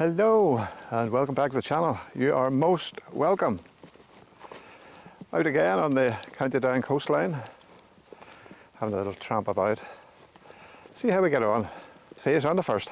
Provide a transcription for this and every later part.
Hello and welcome back to the channel. You are most welcome. Out again on the County Down coastline, having a little tramp about. See how we get on. See you on the first.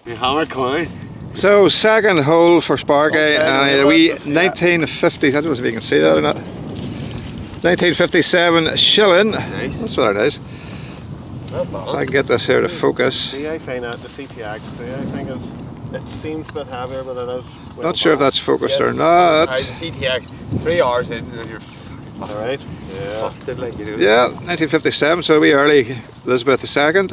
You hammer coin. So second hole for Sparky and a wee 1950, I don't know if you can see that or not. 1957 shilling. Nice. That's what it is. If I can get this here to focus. See, I find that the CTX too, I think it seems a bit heavier, but it is. Well, Not sure if that's focused or not. The CTX, 3 hours in and you're alright. Yeah. busted like you do. Yeah, 1957, so a wee early Elizabeth II.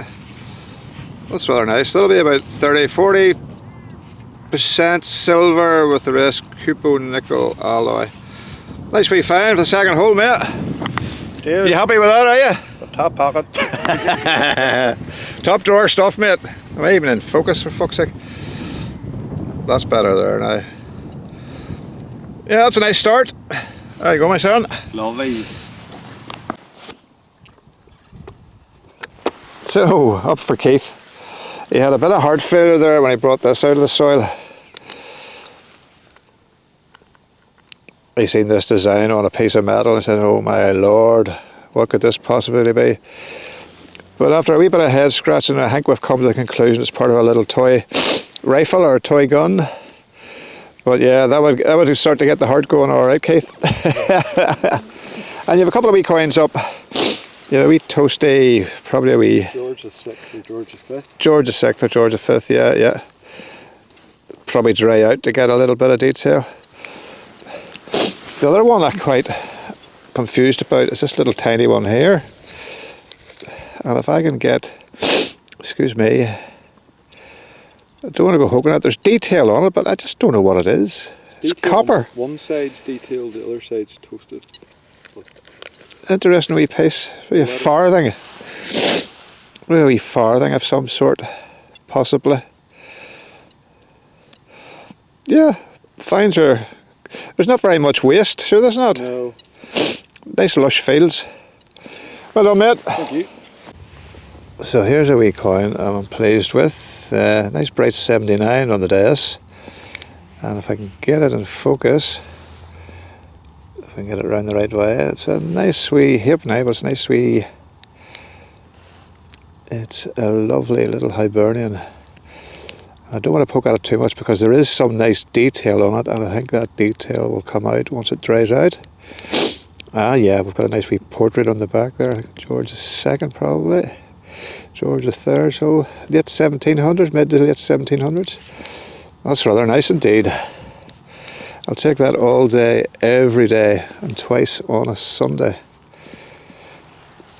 That's rather nice. That'll be about 30-40% silver with the rest cupo nickel alloy. Nice wee find for the second hole, mate. Cheers. You happy with that, are you? Top pocket. Top drawer stuff, mate. Am I even in focus, for fuck's sake? That's better there now. Yeah, that's a nice start. There you go, my son. Lovely. So, up for Keith. He had a bit of heart failure there when he brought this out of the soil. He seen this design on a piece of metal and said, oh my lord, what could this possibly be? But after a wee bit of head scratching, I think we've come to the conclusion it's part of a little toy rifle or a toy gun. But yeah, that would start to get the heart going all right, Keith. And you have a couple of wee coins up. You have a wee toasty, probably a wee... George the 6th or George the 5th? George the 6th or George the 5th, yeah. Probably dry out to get a little bit of detail. The other one I'm quite confused about is this little tiny one here. And if I can get, excuse me, I don't want to go hooking it. There's detail on it, but I just don't know what it is. It's copper. One side's detailed, the other side's toasted. Interesting wee piece. Maybe a farthing. Maybe a wee farthing of some sort, possibly. Yeah, finds are. There's not very much waste, sure there's not. No. Nice lush fields. Well done, mate. Thank you. So here's a wee coin I'm pleased with. Nice bright 79 on the dais. And if I can get it in focus, if I can get it around the right way, it's a nice wee halfpenny, but it's a nice wee... It's a lovely little Hibernian. I don't want to poke at it too much because there is some nice detail on it, and I think that detail will come out once it dries out. Ah yeah, we've got a nice wee portrait on the back there. George II probably. George III, so late 1700s, mid to late 1700s. That's rather nice indeed. I'll take that all day, every day, and twice on a Sunday.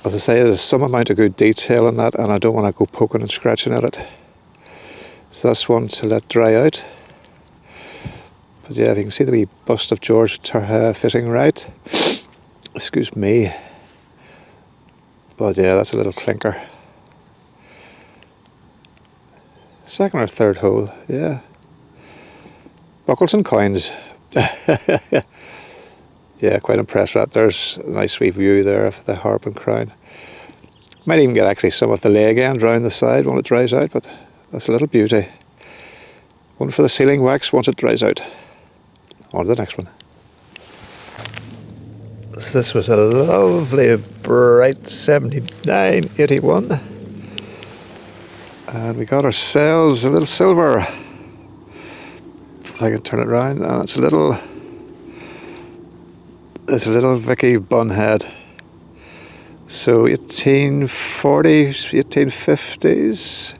As I say, there's some amount of good detail in that, and I don't want to go poking and scratching at it. So that's one to let dry out. But yeah, if you can see the wee bust of George fitting right. Excuse me. But yeah, that's a little clinker. Second or third hole, yeah. Buckles and coins. Yeah, quite impressed with that. There's a nice wee view there of the harp and crown. Might even get actually some of the leg end round the side when it dries out, but that's a little beauty. One for the sealing wax once it dries out. On to the next one. This was a lovely bright 79, 81. And we got ourselves a little silver. If I can turn it around, and it's a little Vicky Bunhead. So 1840s, 1850s.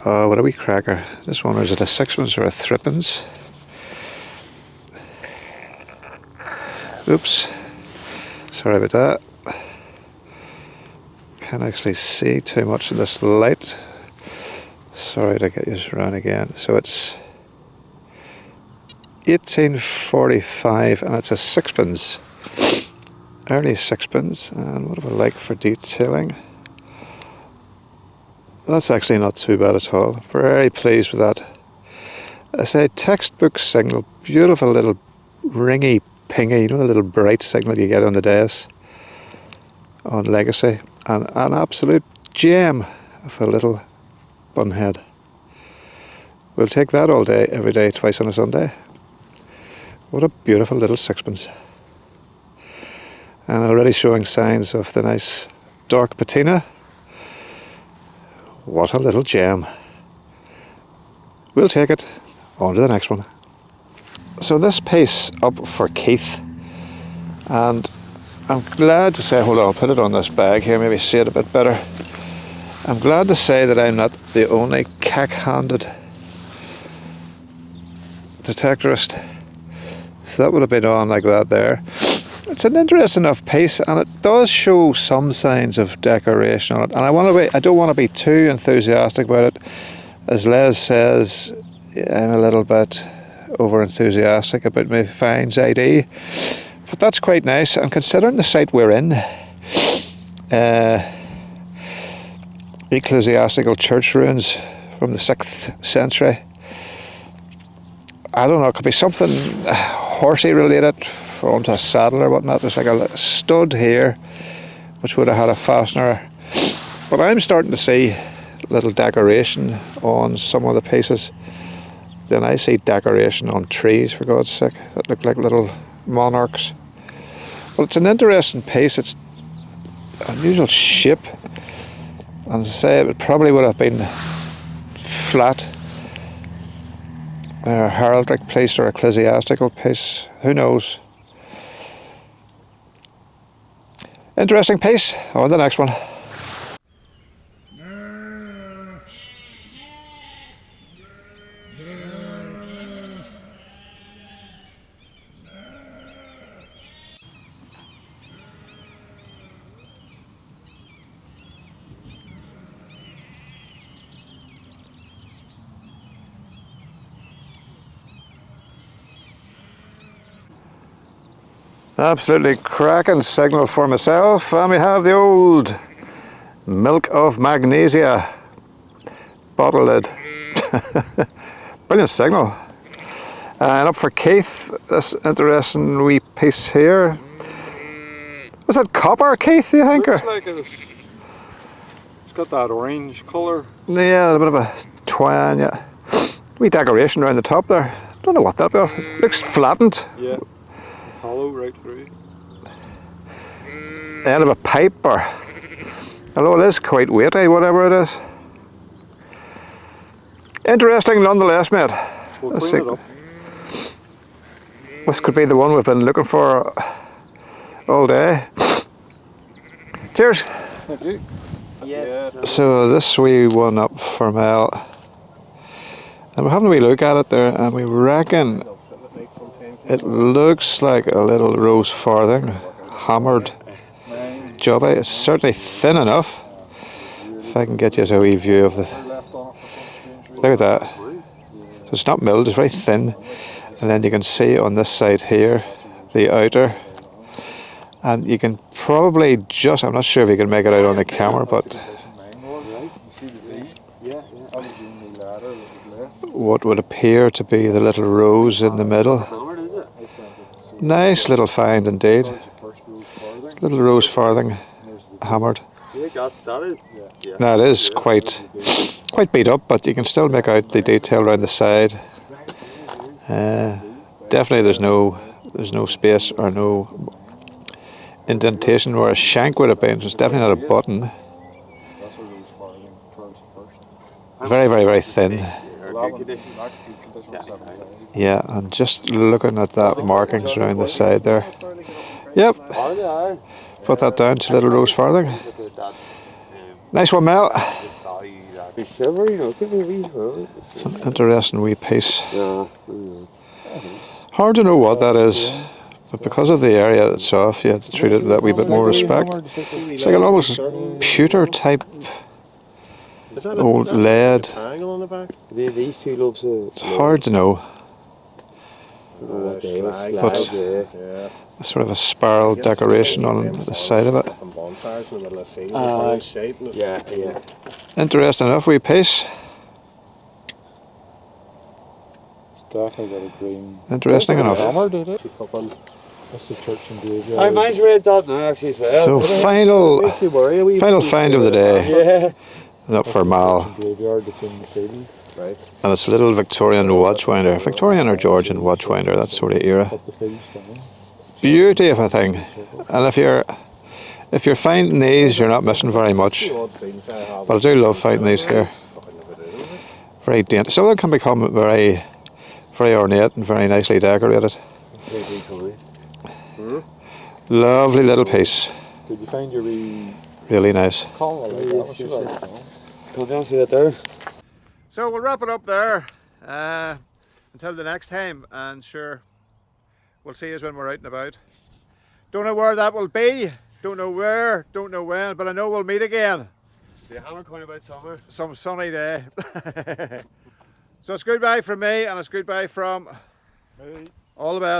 Oh, what a wee cracker. This one, is it a sixpence or a threepence? Oops. Sorry about that. Can't actually see too much in this light. Sorry to get you around again. So it's 1845 and it's a sixpence. Early sixpence. And what do I like for detailing? That's actually not too bad at all. Very pleased with that. I say textbook signal. Beautiful little ringy pingy, you know, the little bright signal you get on the dais on Legacy, and an absolute gem of a little bunhead. We'll take that all day, every day, twice on a Sunday. What a beautiful little sixpence. And already showing signs of the nice dark patina. What a little gem. We'll take it. On to the next one. So this piece up for Keith, and I'm glad to say, hold on, I'll put it on this bag here, maybe see it a bit better. I'm glad to say that I'm not the only cack-handed detectorist. So that would have been on like that there. It's an interesting enough piece, and it does show some signs of decoration on it. And I don't want to be too enthusiastic about it. As Les says, I'm a little bit over enthusiastic about my finds ID, but that's quite nice. And considering the site we're in, ecclesiastical church ruins from the 6th century. I don't know, it could be something horsey related, onto a saddle or whatnot. There's like a stud here which would have had a fastener, but I'm starting to see little decoration on some of the pieces. Then I see decoration on trees, for God's sake, that look like little monarchs. Well, it's an interesting piece. It's an unusual shape, and as I say, it probably would have been flat, a heraldic piece or ecclesiastical piece, who knows. Interesting piece. On to the next one. Absolutely cracking signal for myself, and we have the old milk of magnesia bottle lid. Brilliant signal. And up for Keith, this interesting wee piece here. Was that copper, Keith, do you think? Looks like it's got that orange colour. Yeah, a bit of a twine, yeah. Wee decoration around the top there. Don't know what that was. It looks flattened. Yeah. Hollow right through. End of a pipe, or although it is quite weighty, whatever it is. Interesting nonetheless, mate. We'll Let's clean see. it up. This could be the one we've been looking for all day. Cheers. Thank you. Yes. So this wee one up for Mel, and we're having a wee look at it there, and we reckon it looks like a little rose farthing, hammered jobby. It's certainly thin enough. If I can get you a wee view of the, look at that. So it's not milled, it's very thin. And then you can see on this side here, the outer. And you can probably just, I'm not sure if you can make it out on the camera, but what would appear to be the little rose in the middle. Nice little find indeed. Little rose farthing hammered. That is quite beat up, but you can still make out the detail around the side. Definitely there's no space or no indentation where a shank would have been. So it's definitely not a button. Very, very, very thin. Yeah, and just looking at that markings around the side there. Yep. Put that down to little rose farthing. Nice one, Mel. It's an interesting wee piece. Hard to know what that is, but because of the area it's off, you have to treat it with that wee bit more respect. It's like an almost pewter type old lead. These two lobes are. It's hard to know. But sort of a spiral decoration on the side of it. Yeah. Interesting enough wee piece. Definitely got a green. Interesting enough. Hammer, did it? That's the church and graveyard. I mine's red dot now actually as well. So final find of the day. Yeah. and up for Mal. Graveyard that's in the field. Right. And it's a little Victorian watchwinder. Victorian or Georgian watchwinder, that sort of era. Up the fields down. Beauty of a thing. And if you're finding these, you're not missing very much. But I do love finding these here. Very dainty. Some of them can become very, very ornate and very nicely decorated. Lovely little piece. Did you find your wee Really nice. call? Come down, see that there? So we'll wrap it up there until the next time, and sure, we'll see us when we're out and about. Don't know where that will be, don't know where, don't know when, but I know we'll meet again. Do you have a coin about summer? Some sunny day. So it's goodbye from me, and it's goodbye from all the best.